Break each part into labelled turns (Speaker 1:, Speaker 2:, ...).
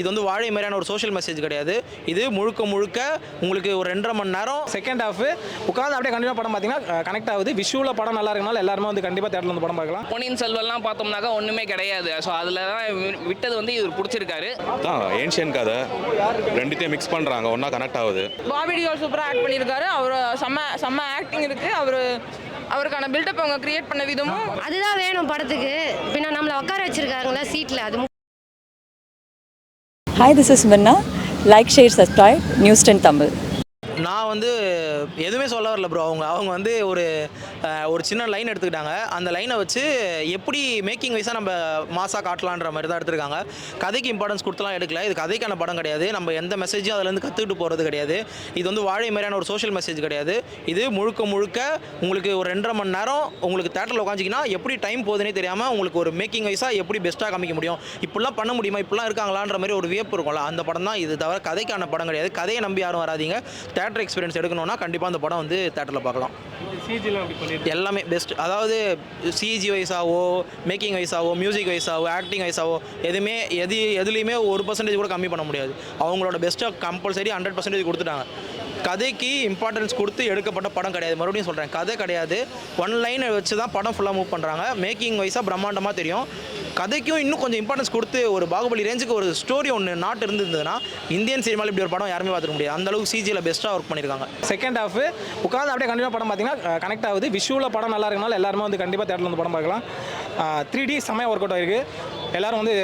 Speaker 1: இது வந்து வாழை மாதிரியான ஒரு சோஷியல் மெசேஜ் கிடையாது. இது முழுக்க முழுக்க உங்களுக்கு ஒரு 2.5 மணி நேரம்
Speaker 2: செகண்ட் ஹாஃப் உட்காந்து அப்படியே கண்டினியூ படம் பார்த்தீங்கன்னா கனெக்ட் ஆகுது. விஷுவலாக படம் நல்லா இருக்கனால எல்லாருமே வந்து கண்டிப்பாக தேட்டரில் வந்து படம் பார்க்கலாம்.
Speaker 3: பொன்னியின் செல்வன்லாம் பார்த்தோம்னாக்கா ஒன்றுமே கிடையாது. ஸோ அதில் தான் விட்டது வந்து இவர் பிடிச்சிருக்காரு.
Speaker 4: ஏன்ஷியன் கதை ரெண்டுத்தையும் மிக்ஸ் பண்ணுறாங்க, ஒன்றா கனெக்ட் ஆகுது.
Speaker 5: பாபி டியோல் சூப்பராக ஆக்ட் பண்ணியிருக்காரு. அவர் செம்ம ஆக்டிங் இருக்குது. அவருக்கான பில்டப் அவங்க கிரியேட் பண்ண விதமும்
Speaker 6: அதுதான் வேணும் படத்துக்கு. பின்ன நம்மளை உட்கார வச்சிருக்காங்களா சீட்டில், அது
Speaker 7: Hi, this is Minna. Like, share, subscribe. News 10 Tamil.
Speaker 1: நான் வந்து எதுவுமே சொல்ல வரல ப்ரோ. அவங்க வந்து ஒரு சின்ன லைன் எடுத்துக்கிட்டாங்க. அந்த லைனை வச்சு எப்படி மேக்கிங் வைஸாக நம்ம மாசாக காட்டலான்ற மாதிரி தான் எடுத்துருக்காங்க. கதைக்கு இம்பார்ட்டன்ஸ் கொடுத்துலாம் எடுக்கல. இது கதைக்கான படம் கிடையாது. நம்ம எந்த மெசேஜும் அதுலேருந்து கற்றுக்கிட்டு போகிறது கிடையாது. இது வந்து வாழை மாதிரியான ஒரு சோஷியல் மெசேஜ் கிடையாது. இது முழுக்க முழுக்க உங்களுக்கு ஒரு 2.5 மணி நேரம் உங்களுக்கு தேட்டரில் உட்காந்துச்சிங்கன்னா எப்படி டைம் போகுதுன்னே தெரியாமல் உங்களுக்கு ஒரு மேக்கிங் வைஸாக எப்படி பெஸ்ட்டாக காமிக்க முடியும், இப்படிலாம் பண்ண முடியுமா, இப்படிலாம் இருக்காங்களான்ற மாதிரி ஒரு வியப்பு இருக்கும்ல, அந்த படம் தான் இது. தவிர கதைக்கான படம் கிடையாது. கதையை நம்பி யாரும் வராதிங்க. தேட்டர் எக்ஸ்பீரியன்ஸ் எடுக்கணும்னா கண்டிப்பாக அந்த படம் வந்து தேட்டரில் பார்க்கலாம். எல்லாமே பெஸ்ட். அதாவது சிஜி வைஸாவோ, மேக்கிங் வைஸாவோ, மியூசிக் வைஸாவோ, ஆக்டிங் வைஸாவோ எதுலேயுமே 1% கூட கம்மி பண்ண முடியாது. அவங்களோட பெஸ்ட்டாக கம்பல்சரி 100% கொடுத்துட்டாங்க. கதைக்கு இம்பார்ட்டன்ஸ் கொடுத்து எடுக்கப்பட்ட படம் கிடையாது. மறுபடியும் சொல்கிறேன், கதை கிடையாது. ஒன் லைனை வச்சு தான் படம் ஃபுல்லாக மூவ் பண்ணுறாங்க. மேக்கிங் வைஸாக பிரம்மாண்டமாக தெரியும். கதைக்கும் இன்னும் கொஞ்சம் இம்பார்ட்டன்ஸ் கொடுத்து ஒரு பாகுபலி ரேஞ்சுக்கு ஒரு ஸ்டோரி ஒன்று நாட்டு இருந்ததுன்னா இந்தியன் சினிமாவில் இப்படி ஒரு படம் யாருமே பார்த்துக்க முடியாது. அந்தளவுக்கு சிஜியில் பெஸ்ட்டாக ஒர்க் பண்ணியிருக்காங்க.
Speaker 2: செகண்ட் ஹாஃப் உட்காந்து அப்படியே கண்டினியூ படம் பார்த்தீங்கன்னா கனெக்ட் ஆகுது. விஷுவலாக படம் நல்லா இருக்கனால எல்லாருமே வந்து கண்டிப்பாக தேட்டரில் வந்து படம் பார்க்கலாம். 3D செம்மையாக ஒர்க் அவுட் ஆகிருக்கு. எல்லோரும் வந்து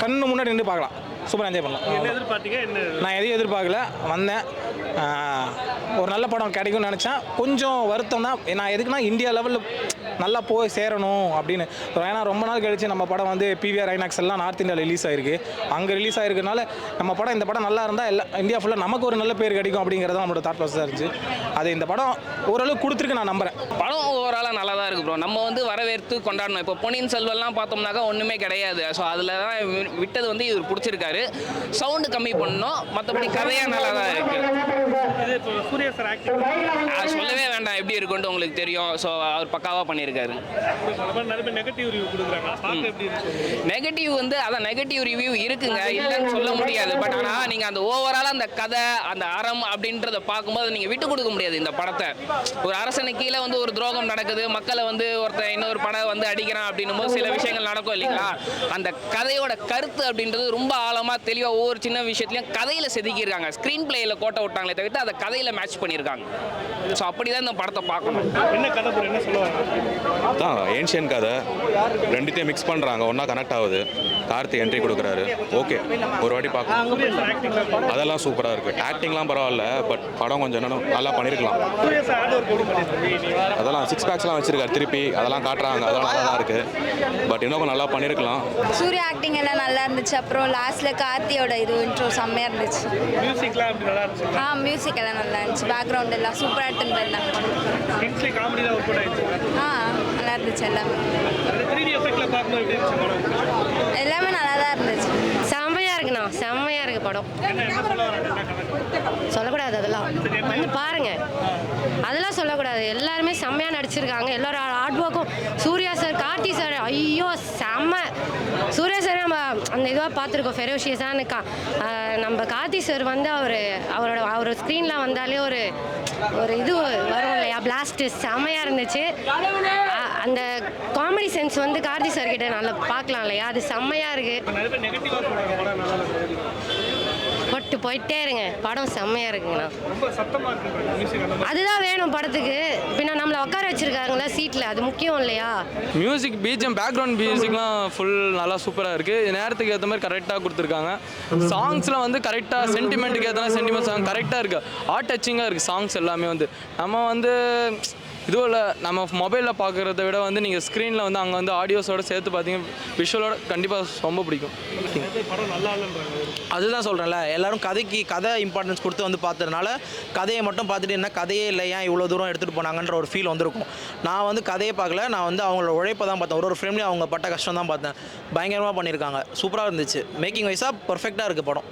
Speaker 2: கண்ணு முன்னாடி நின்று பார்க்கலாம். சூப்பராக என்ஜாய் பண்ணலாம். நான் எதையும் எதிர்பார்க்கல, வந்தேன். ஒரு நல்ல படம் கிடைக்கும்னு நினச்சேன். கொஞ்சம் வருத்தம் தான். நான் எதுக்குன்னா இந்தியா லெவலில் நல்லா போய் சேரணும் அப்படின்னு. ஏன்னா ரொம்ப நாள் கழிச்சு நம்ம படம் வந்து பிவிஆர் ஐநாக்ஸ் எல்லாம் நார்த் இந்தியாவில் ரிலீஸ் ஆகிருக்கு. அங்கே ரிலீஸ் ஆகிருக்கனால இந்த படம் நல்லா இருந்தால் இந்தியா ஃபுல்லாக நமக்கு ஒரு நல்ல பேர் கிடைக்கும் அப்படிங்கிறது நம்மளோட தாட் ப்ராசஸாக இருந்துச்சு. அது இந்த படம் ஓரளவுக்கு கொடுத்துருக்கு, நான் நம்புகிறேன்.
Speaker 3: படம் ஓவராலாக நல்லா தான் இருக்குது ப்ரோ. நம்ம வந்து வரவேற்று கொண்டாடணும். இப்போ பொன்னியின் செல்வன்லாம் பார்த்தோம்னாக்கா ஒன்றுமே கிடையாது. ஸோ அதில் தான் விட்டது வந்து இவர் பிடிச்சிருக்காரு. சவுண்டு கம்மி பண்ணணும், மற்றபடி கதையாக நல்லா தான் இருக்குது. சொல்லவே வேண்டாம் எப்படி இருக்குன்ட்டு உங்களுக்கு தெரியும். ஸோ அவர் பக்காவாக பண்ணியிருக்காரு. நெகட்டிவ் வந்து அதான் நெகட்டிவ் ரிவ்யூ இருக்குங்க, இல்லைன்னு சொல்ல முடியாது. பட் ஆனால் நீங்கள் அந்த ஓவராலாக அந்த கதை அந்த அறம் அப்படின்றத பார்க்கும்போது நீங்கள் விட்டு கொடுக்க முடியாது. இந்த படத்தை ஒரு அரசனுக்கு கீழே வந்து ஒரு துரோகம் நடக்குது, மக்களை வந்து ஒருத்தன் இன்னொரு படம் வந்து அடிக்கிறான் அப்படின்னும் போது சில விஷயங்கள் நடக்கும் இல்லைங்களா. அந்த கதையோட கருத்து அப்படின்றது ரொம்ப ஆழமாக தெளிவாக ஒவ்வொரு சின்ன விஷயத்துலையும் கதையில் செதுக்கியிருக்காங்க. ஸ்க்ரீன் பிளேயில் கோட்டை விட்டாங்களே தவிர்த்து அதை கதையில் மேட்ச் பண்ணியிருக்காங்க. ஸோ அப்படி தான் இந்த படத்தை பார்க்கணும்.
Speaker 4: என்ன கதை என்ன சொல்லுவாங்க? ஏன்ஷியன் கதை ரெண்டுத்தையும் மிக்ஸ் பண்ணுறாங்க, ஒன்றா கனெக்ட் ஆகுது. கார்த்தி என்ட்ரி கொடுக்குறாரு. ஓகே, ஒரு வாட்டி பார்க்கலாம். அதெல்லாம் சூப்பராக இருக்குது. ஆக்டிங்லாம் பரவாயில்ல, பட் படம் கொஞ்சம் என்னென்ன நல்லா பண்ணியிருக்கலாம். அதெல்லாம் 6 பேக்ஸ்லாம் வச்சுருக்காரு திருப்பி, அதெல்லாம் காட்டுறாங்க. அதெல்லாம் நல்லா இருக்குது, பட் இன்னும் நல்லா பண்ணியிருக்கலாம்.
Speaker 6: சூர்யா ஆக்டிங் எல்லாம் நல்லா இருந்துச்சு. அப்புறம் லாஸ்ட்டில் கார்த்தியோட இது இன்ட்ரோ செம்மையாக இருந்துச்சு. மியூசிக் எல்லாம் நல்லா இருந்துச்சு. பேக்ரவுண்ட் எல்லாம் சூப்பராக எடுத்துகிட்டு இருந்தாங்க. நல்லா இருந்துச்சு. எல்லாமே நல்லா தான் இருந்துச்சு. செம்மையாக இருக்குண்ணா, செம்மையாக இருக்குது படம். சொல்லக்கூடாது அதெல்லாம், வந்து பாருங்க. அதெல்லாம் சொல்லக்கூடாது. எல்லாருமே செம்மையாக நடிச்சிருக்காங்க. எல்லாரும் ஹார்ட் ஒர்க்கும். சூர்யா சார், கார்த்தி சார், ஐயோ செம்ம. சூர்யா சார் நம்ம அந்த இதுவாக பார்த்துருக்கோம், ஃபெரோஷியஸான நம்ம கார்த்தி சார் வந்து அவர் ஸ்க்ரீனில் வந்தாலே ஒரு இது வரும் இல்லையா, பிளாஸ்ட் செம்மையாக இருந்துச்சு. அந்த காமெடி சென்ஸ் வந்து கார்த்தி சார் கிட்ட நல்லா பார்க்கலாம் இல்லையா, அது செம்மையாக இருக்குது. போட்டு போயிட்டே இருங்க, படம் செம்மையாக இருக்குங்கண்ணா. அதுதான் வேணும் படத்துக்கு. பின்ன நம்மளை உட்கார வச்சிருக்காங்களா சீட்டில், அது முக்கியம் இல்லையா.
Speaker 8: மியூசிக் பிஜிஎம் பேக்ரவுண்ட் மியூசிக்லாம் ஃபுல் நல்லா சூப்பராக இருக்குது. நேரத்துக்கு ஏற்ற மாதிரி கரெக்டாக கொடுத்துருக்காங்க. சாங்ஸ்லாம் வந்து கரெக்டாக சென்டிமெண்ட்டுக்கு ஏற்ற சென்டிமெண்ட் சாங் கரெக்டாக இருக்குது. ஹார்ட் டச்சிங்காக இருக்குது சாங்ஸ் எல்லாமே. வந்து நம்ம வந்து இதுவும் இல்லை, நம்ம மொபைலில் பார்க்குறத விட வந்து நீங்கள் ஸ்க்ரீனில் வந்து அங்கே வந்து ஆடியோஸோடு சேர்த்து பார்த்தீங்க, விஷுவலோட கண்டிப்பாக ரொம்ப பிடிக்கும்.
Speaker 1: அதுதான் சொல்கிறேன்ல, எல்லோரும் கதை இம்பார்ட்டன்ஸ் கொடுத்து வந்து பார்த்ததுனால கதையை மட்டும் பார்த்துட்டு என்ன கதையே இல்லை, ஏன் இவ்வளோ தூரம் எடுத்துகிட்டு போனாங்கன்ற ஒரு ஃபீல் வந்திருக்கும். நான் வந்து கதையை பார்க்கல, நான் வந்து அவங்களோட உழைப்பை தான் பார்த்தேன். ஒரு ஃப்ரேம்லேயும் அவங்க பட்ட கஷ்டம் தான் பார்த்தேன். பயங்கரமாக பண்ணியிருக்காங்க, சூப்பராக இருந்துச்சு. மேக்கிங் வைஸாக பர்ஃபெக்டாக இருக்குது படம்.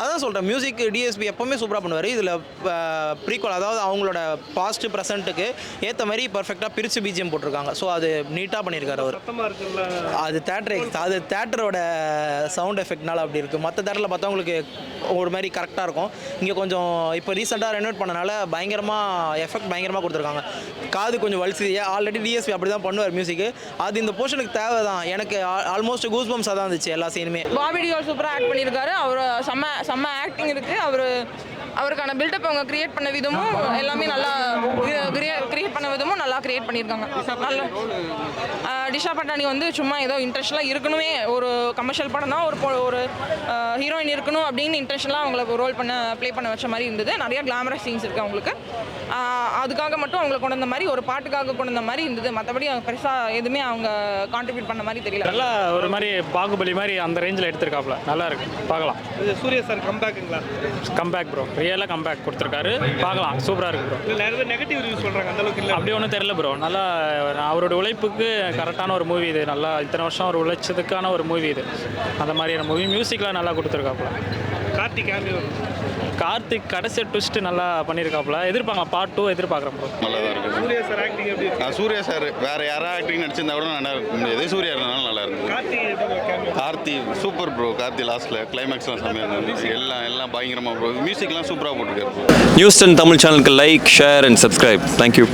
Speaker 1: அதான் சொல்கிறேன், மியூசிக் டிஎஸ்பி எப்போவுமே சூப்பராக பண்ணுவார். இதில் ப்ரீக்வல், அதாவது அவங்களோட பாஸ்ட் ப்ரெசென்ட் பாடலுக்கு ஏற்ற மாதிரி பர்ஃபெக்டாக பிரித்து பிஜிஎம் போட்டிருக்காங்க. ஸோ அது நீட்டாக பண்ணியிருக்காரு அவர். அது தேட்டரோட சவுண்ட் எஃபெக்ட்னால அப்படி இருக்குது. மற்ற தேட்டரில் பார்த்தா உங்களுக்கு ஒரு மாதிரி கரெக்டாக இருக்கும். இங்கே கொஞ்சம் இப்போ ரீசெண்டாக ரெனோவேட் பண்ணனால எஃபெக்ட் பயங்கரமாக கொடுத்துருக்காங்க. காது கொஞ்சம் வலிச்சு. ஆல்ரெடி டிஎஸ்பி அப்படி தான் பண்ணுவார் மியூசிக்கு. அது இந்த போர்ஷனுக்கு தேவை தான். எனக்கு ஆல்மோஸ்ட் கூஸ் பம்ஸாக தான் இருந்துச்சு எல்லா சீனுமே.
Speaker 5: பாபி டியோல் சூப்பராக ஆக்ட் பண்ணியிருக்காரு. அவர் செம்ம ஆக்டிங் இருக்குது. அவருக்கான பில்டப் அவங்க கிரியேட் பண்ண விதமும் எல்லாமே நல்லா கிரியேட் பண்ண விதமும் நல்லா கிரியேட் பண்ணியிருக்காங்க. நல்ல டிஷா பட்டானி வந்து சும்மா ஏதோ இன்ட்ரெஸ்டெலாம் இருக்கணுமே, ஒரு கமர்ஷியல் படம்னா ஒரு ஹீரோயின் இருக்கணும் அப்படின்னு இன்ட்ரெஸ்டெலாம் அவங்கள ரோல் ப்ளே பண்ண வச்ச மாதிரி இருந்தது. நிறைய கிளாமரஸ் சீன்ஸ் இருக்குது அவங்களுக்கு. அதுக்காக மட்டும் அவங்களை கொண்டு வந்த மாதிரி, ஒரு பாட்டுக்காக கொண்டு வந்த மாதிரி இருந்தது. மற்றபடி அவங்க பெருசாக எதுவுமே அவங்க கான்ட்ரிபியூட் பண்ண மாதிரி தெரியல.
Speaker 2: நல்லா ஒரு மாதிரி பாகுபலி மாதிரி அந்த ரேஞ்சில் எடுத்திருக்காப்புல. நல்லா இருக்கு, பார்க்கலாம்.
Speaker 9: இது சூர்யா சார் கம்பேக்குங்களா?
Speaker 2: கம்பேக் ப்ரோ, ரியலாக கம்பேக் கொடுத்துருக்காரு. பார்க்கலாம், சூப்பராக இருக்கு ப்ரோ.
Speaker 9: இல்லை நிறைய நெகட்டிவ் ரிவ்யூ சொல்கிறாங்க, அந்த அளவுக்கு இல்லை.
Speaker 2: அப்படி ஒன்றும் தெரியல ப்ரோ. நல்லா அவரோட உழைப்புக்கு கரெக்டான ஒரு மூவி இது. நல்லா இத்தனை வருஷம் அவர் உழைச்சதுக்கான ஒரு மூவி இது. அந்த மாதிரியான மூவி மியூசிக்லாம் நல்லா கொடுத்துருக்காப்புல. கார்த்திக் கடைசி ட்விஸ்ட் நல்லா பண்ணியிருக்காப்புல. எதிர்ப்பாங்க பார்ட் 2 எதிர்பார்க்குறேன் ப்ரோ.
Speaker 10: நல்லா தான் இருக்குது.
Speaker 9: சூர்யா சார் ஆக்டிங் எப்படி இருக்கு?
Speaker 10: சூர்யா சார் வேற யாராவது ஆக்டிங் நடிச்சிருந்தா கூட நல்லா இருக்க முடியாது. சூர்யா இருந்தாலும் நல்லா இருந்தது. Karthi super bro. கார்த்தி லாஸ்ட்ல கிளைமேக்ஸ்லாம் செம்மையாக இருந்தது. எல்லாம் பயங்கரமாக ப்ரோ. மியூசிக்லாம் சூப்பராக போட்டிருக்காரு.
Speaker 11: நியூஸ் 10 தமிழ் சேனலுக்கு like, share and subscribe. Thank you.